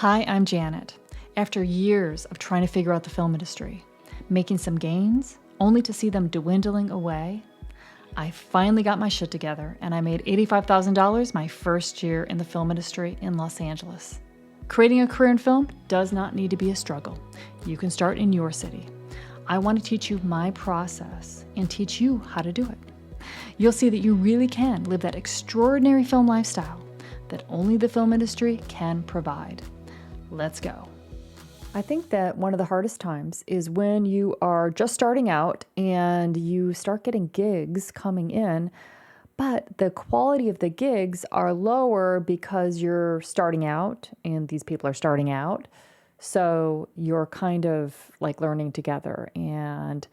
Hi, I'm Janet. After years of trying to figure out the film industry, making some gains, only to see them dwindling away, I finally got my shit together and I made $85,000 my first year in the film industry in Los Angeles. Creating a career in film does not need to be a struggle. You can start in your city. I want to teach you my process and teach you how to do it. You'll see that you really can live that extraordinary film lifestyle that only the film industry can provide. Let's go. I think that one of the hardest times is when you are just starting out and you start getting gigs coming in, but the quality of the gigs are lower because you're starting out and these people are starting out. So you're kind of like learning together. And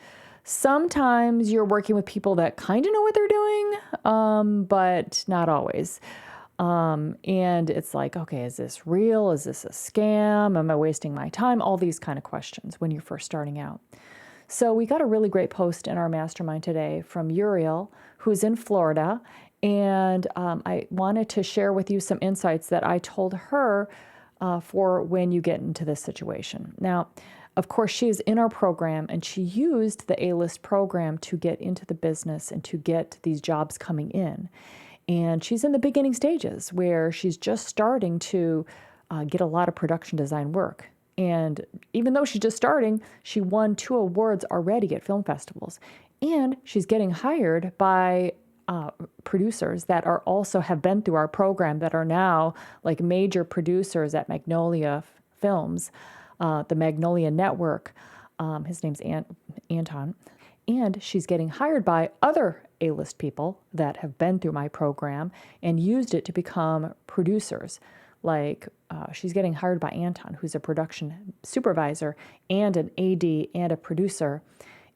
sometimes you're working with people that kind of know what they're doing, but not always. And it's like, okay, is this real? Is this a scam? Am I wasting my time? All these kind of questions when you're first starting out. So we got a really great post in our mastermind today from Uriel, who's in Florida. And I wanted to share with you some insights that I told her for when you get into this situation. Now, of course, she is in our program and she used the A-list program to get into the business and to get these jobs coming in. And she's in the beginning stages where she's just starting to get a lot of production design work. And even though she's just starting, she won 2 awards already at film festivals. And she's getting hired by producers that are also have been through our program that are now like major producers at Magnolia Films, the Magnolia Network. His name's Anton. And she's getting hired by other A-list people that have been through my program and used it to become producers. Like she's getting hired by Anton, who's a production supervisor and an AD and a producer.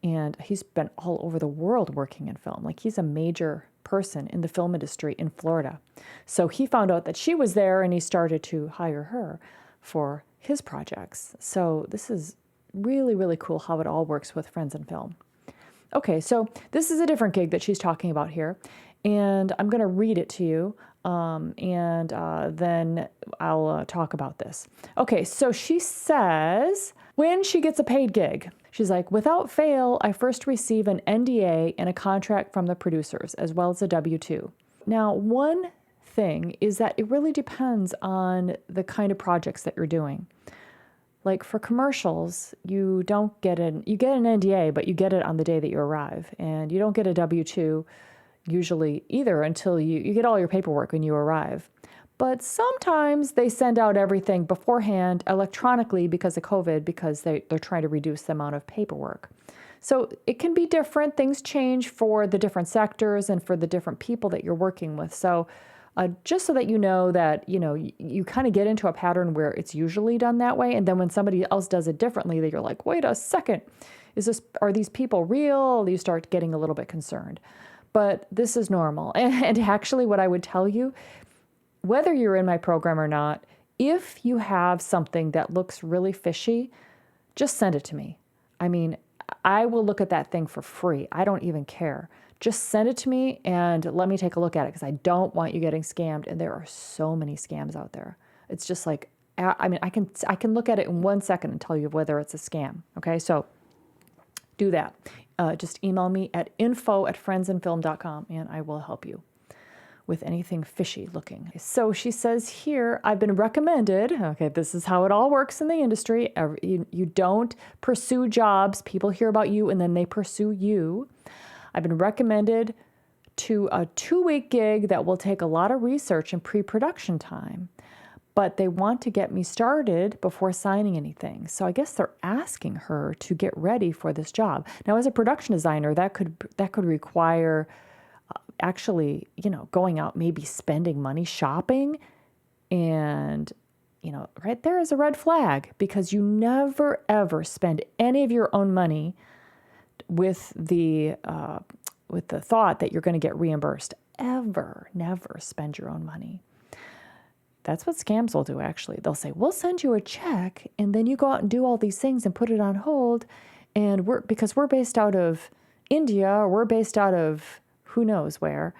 And he's been all over the world working in film. Like he's a major person in the film industry in Florida. So he found out that she was there and he started to hire her for his projects. So this is really, really cool how it all works with Friends in Film. Okay, so this is a different gig that she's talking about here, and I'm going to read it to you, and then I'll talk about this. Okay, so she says, when she gets a paid gig, she's like, without fail, I first receive an NDA and a contract from the producers, as well as a W-2. Now, one thing is that it really depends on the kind of projects that you're doing. Like for commercials, you get an NDA, but you get it on the day that you arrive. And you don't get a W-2 usually either until you get all your paperwork when you arrive. But sometimes they send out everything beforehand electronically because of COVID, because they're trying to reduce the amount of paperwork. So it can be different. Things change for the different sectors and for the different people that you're working with. So just so that you know that, you kind of get into a pattern where it's usually done that way. And then when somebody else does it differently, that you're like, wait a second, are these people real? You start getting a little bit concerned. But this is normal. And actually what I would tell you, whether you're in my program or not, if you have something that looks really fishy, just send it to me. I mean, I will look at that thing for free. I don't even care. Just send it to me and let me take a look at it because I don't want you getting scammed. And there are so many scams out there. It's just like, I mean, I can look at it in 1 second and tell you whether it's a scam. Okay, so do that. Just email me at info@friendsinfilm.com and I will help you with anything fishy looking. So she says here, I've been recommended, okay, this is how it all works in the industry. You don't pursue jobs. People hear about you and then they pursue you. I've been recommended to a 2-week gig that will take a lot of research and pre-production time, but they want to get me started before signing anything. So I guess they're asking her to get ready for this job. Now, as a production designer, that could require actually, going out, maybe spending money shopping, and right there is a red flag because you never ever spend any of your own money with the thought that you're going to get reimbursed. Never spend your own money. That's what scams will do, actually. They'll say, we'll send you a check, and then you go out and do all these things and put it on hold, because we're based out of India, or we're based out of who knows where,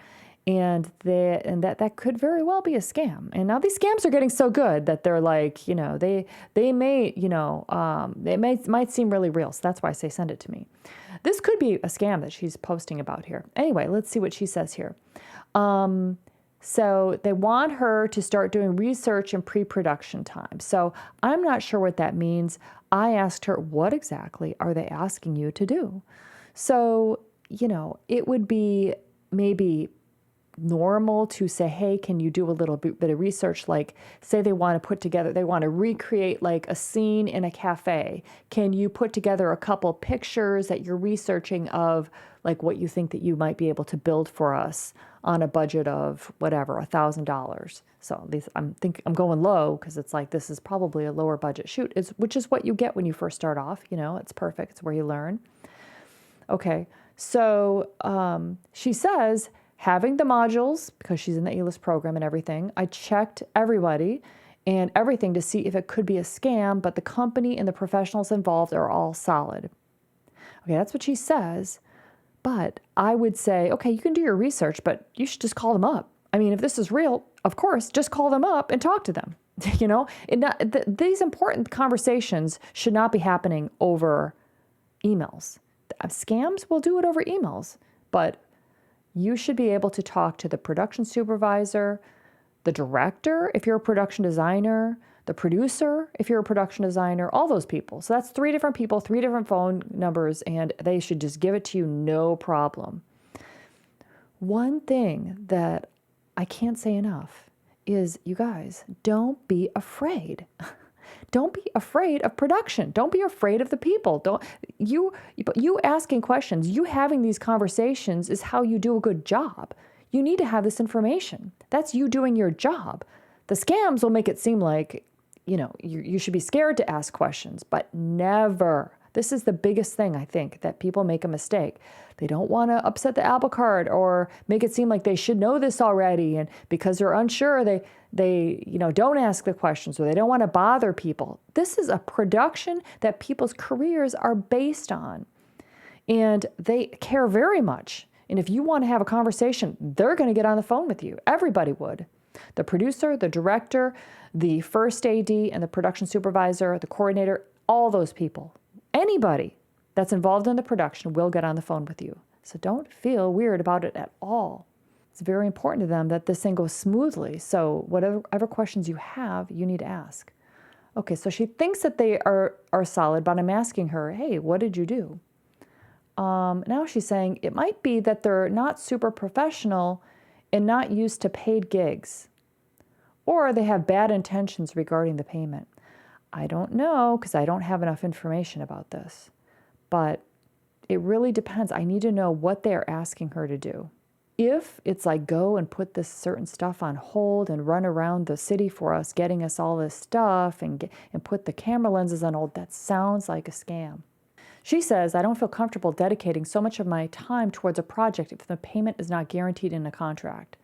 And that could very well be a scam. And now these scams are getting so good that they're like, they may, they might seem really real. So that's why I say send it to me. This could be a scam that she's posting about here. Anyway, let's see what she says here. So they want her to start doing research in pre-production time. So I'm not sure what that means. I asked her, what exactly are they asking you to do? So, it would be maybe normal to say, hey, can you do a little bit of research? Like, say they want to recreate like a scene in a cafe. Can you put together a couple pictures that you're researching of like what you think that you might be able to build for us on a budget of whatever, $1,000. So at least I'm going low because it's like, this is probably a lower budget shoot, which is what you get when you first start off. It's perfect. It's where you learn. Okay. So she says, having the modules, because she's in the A-list program and everything, I checked everybody and everything to see if it could be a scam, but the company and the professionals involved are all solid. Okay, that's what she says. But I would say, okay, you can do your research, but you should just call them up. I mean, if this is real, of course, just call them up and talk to them. These important conversations should not be happening over emails. Scams will do it over emails, but you should be able to talk to the production supervisor, the director, if you're a production designer, the producer, if you're a production designer, all those people. So that's 3 different people, 3 different phone numbers, and they should just give it to you, no problem. One thing that I can't say enough is, you guys, don't be afraid. Don't be afraid of production. Don't be afraid of the people. You asking questions, you having these conversations is how you do a good job. You need to have this information. That's you doing your job. The scams will make it seem like, you should be scared to ask questions, but never. This is the biggest thing, I think, that people make a mistake. They don't want to upset the apple cart or make it seem like they should know this already. And because they're unsure, they don't ask the questions, or they don't want to bother people. This is a production that people's careers are based on. And they care very much. And if you want to have a conversation, they're going to get on the phone with you. Everybody would. The producer, the director, the first AD, and the production supervisor, the coordinator, all those people. Anybody that's involved in the production will get on the phone with you. So don't feel weird about it at all. It's very important to them that this thing goes smoothly. So whatever questions you have, you need to ask. Okay, so she thinks that they are solid, but I'm asking her, hey, what did you do? Now she's saying it might be that they're not super professional and not used to paid gigs, or they have bad intentions regarding the payment. I don't know, because I don't have enough information about this, but it really depends. I need to know what they're asking her to do. If it's like, go and put this certain stuff on hold and run around the city for us, getting us all this stuff and put the camera lenses on hold, that sounds like a scam. She says, I don't feel comfortable dedicating so much of my time towards a project if the payment is not guaranteed in a contract.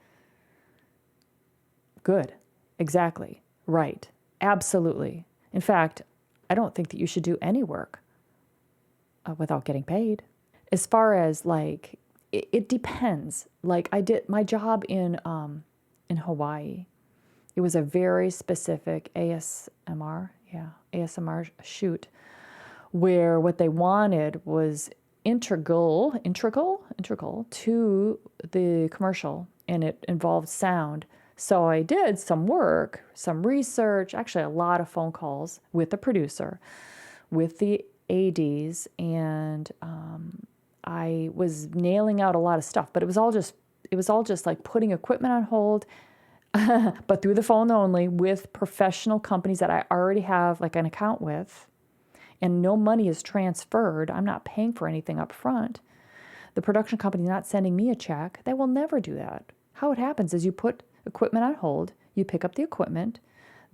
Good. Exactly. Right. Absolutely. In fact, I don't think that you should do any work without getting paid. As far as like, it depends. Like I did my job in Hawaii. It was a very specific ASMR shoot, where what they wanted was integral to the commercial, and it involved sound. So I did some work, some research, actually a lot of phone calls with the producer, with the ADs, and I was nailing out a lot of stuff. But it was all just like putting equipment on hold, but through the phone only, with professional companies that I already have like an account with. And no money is transferred. I'm not paying for anything up front. The production company is not sending me a check. They will never do that. How it happens is you put equipment on hold, you pick up the equipment,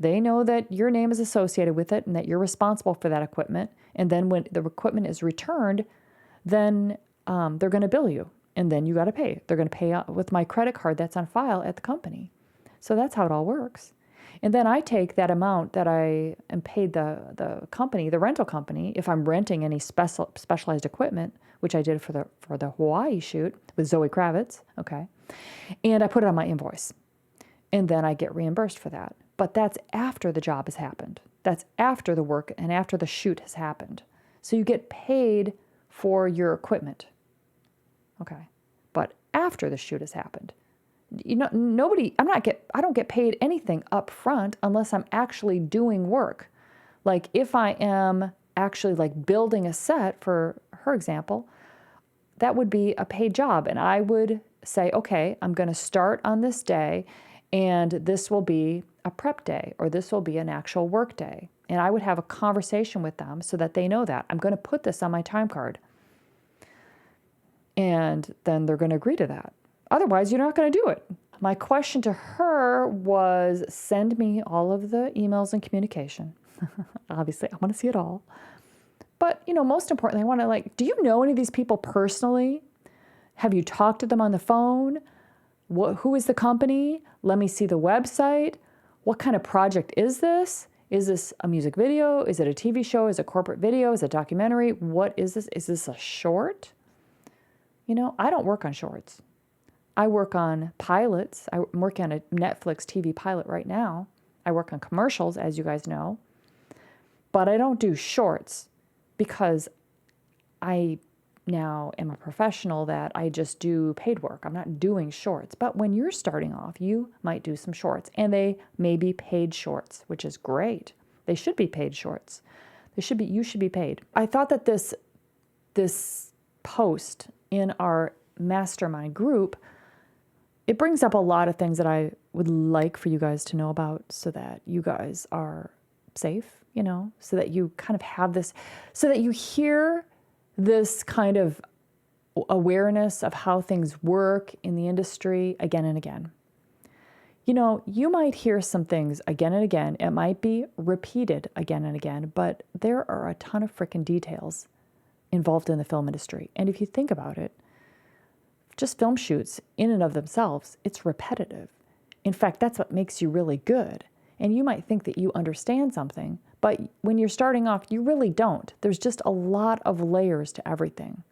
they know that your name is associated with it and that you're responsible for that equipment, and then when the equipment is returned, then they're going to bill you, and then you got to pay. They're going to pay with my credit card that's on file at the company. So that's how it all works. And then I take that amount that I am paid the company, the rental company, if I'm renting any specialized equipment, which I did for the Hawaii shoot with Zoe Kravitz, okay? And I put it on my invoice. And then I get reimbursed for that. But that's after the job has happened. That's after the work and after the shoot has happened. So you get paid for your equipment. Okay. But after the shoot has happened, I don't get paid anything up front unless I'm actually doing work. Like if I am actually like building a set, for her example, that would be a paid job. And I would say, okay, I'm going to start on this day, and this will be a prep day, or this will be an actual work day. And I would have a conversation with them so that they know that I'm going to put this on my time card. And then they're going to agree to that. Otherwise, you're not going to do it. My question to her was, send me all of the emails and communication. Obviously, I want to see it all. But, most importantly, I want to do you know any of these people personally? Have you talked to them on the phone? Who is the company? Let me see the website. What kind of project is this? Is this a music video? Is it a TV show? Is it a corporate video? Is it a documentary? What is this? Is this a short? I don't work on shorts. I work on pilots. I'm working on a Netflix TV pilot right now. I work on commercials, as you guys know. But I don't do shorts because I now am a professional that I just do paid work. I'm not doing shorts. But when you're starting off, you might do some shorts. And they may be paid shorts, which is great. They should be paid shorts. You should be paid. I thought that this post in our mastermind group, it brings up a lot of things that I would like for you guys to know about so that you guys are safe, so that you kind of have this, so that you hear this kind of awareness of how things work in the industry again and again. You might hear some things again and again. It might be repeated again and again, but there are a ton of freaking details involved in the film industry. And if you think about it, just film shoots in and of themselves, it's repetitive. In fact, that's what makes you really good. And you might think that you understand something, but when you're starting off, you really don't. There's just a lot of layers to everything.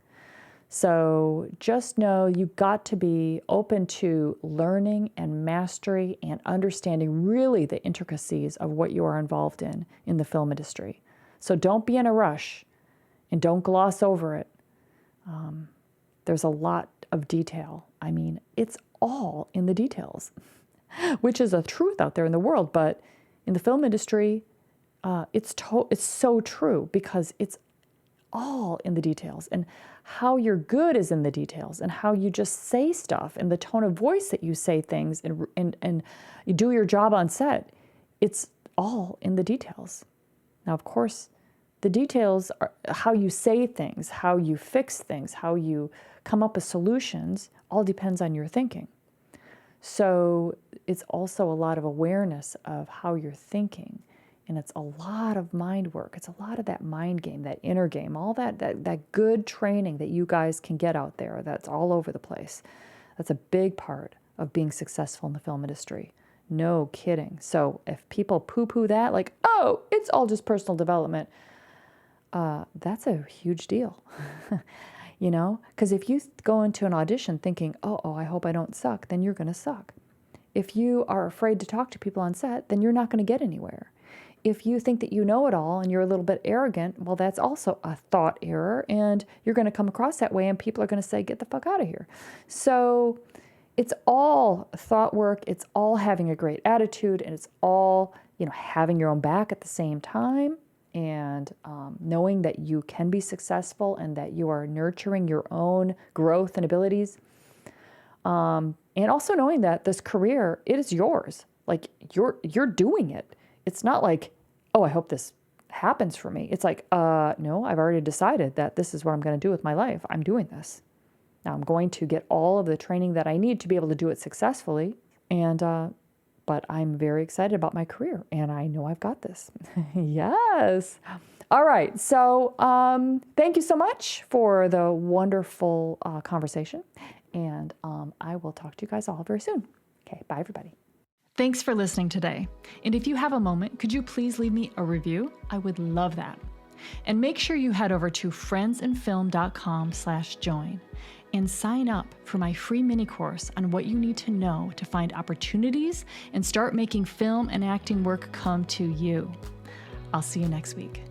So just know you got to be open to learning and mastery and understanding really the intricacies of what you are involved in the film industry. So don't be in a rush and don't gloss over it. There's a lot of detail. I mean, it's all in the details, which is a truth out there in the world. But in the film industry, it's so true because it's all in the details. And how you're good is in the details, and how you just say stuff and the tone of voice that you say things and you do your job on set. It's all in the details. Now, of course, the details are how you say things, how you fix things, how you come up with solutions, all depends on your thinking. So it's also a lot of awareness of how you're thinking. And it's a lot of mind work. It's a lot of that mind game, that inner game, all that good training that you guys can get out there that's all over the place. That's a big part of being successful in the film industry. No kidding. So if people poo-poo that, like, oh, it's all just personal development, that's a huge deal. Because if you go into an audition thinking, oh, I hope I don't suck, then you're going to suck. If you are afraid to talk to people on set, then you're not going to get anywhere. If you think that you know it all and you're a little bit arrogant, well, that's also a thought error, and you're going to come across that way, and people are going to say, get the fuck out of here. So it's all thought work. It's all having a great attitude, and it's all, having your own back at the same time, and knowing that you can be successful and that you are nurturing your own growth and abilities. And also knowing that this career, it is yours. Like you're doing it. It's not like, oh, I hope this happens for me. It's like, no, I've already decided that this is what I'm going to do with my life. I'm doing this. Now I'm going to get all of the training that I need to be able to do it successfully. But I'm very excited about my career, and I know I've got this. Yes. All right. So thank you so much for the wonderful conversation. And I will talk to you guys all very soon. Okay. Bye, everybody. Thanks for listening today. And if you have a moment, could you please leave me a review? I would love that. And make sure you head over to friendsandfilm.com/join and sign up for my free mini course on what you need to know to find opportunities and start making film and acting work come to you. I'll see you next week.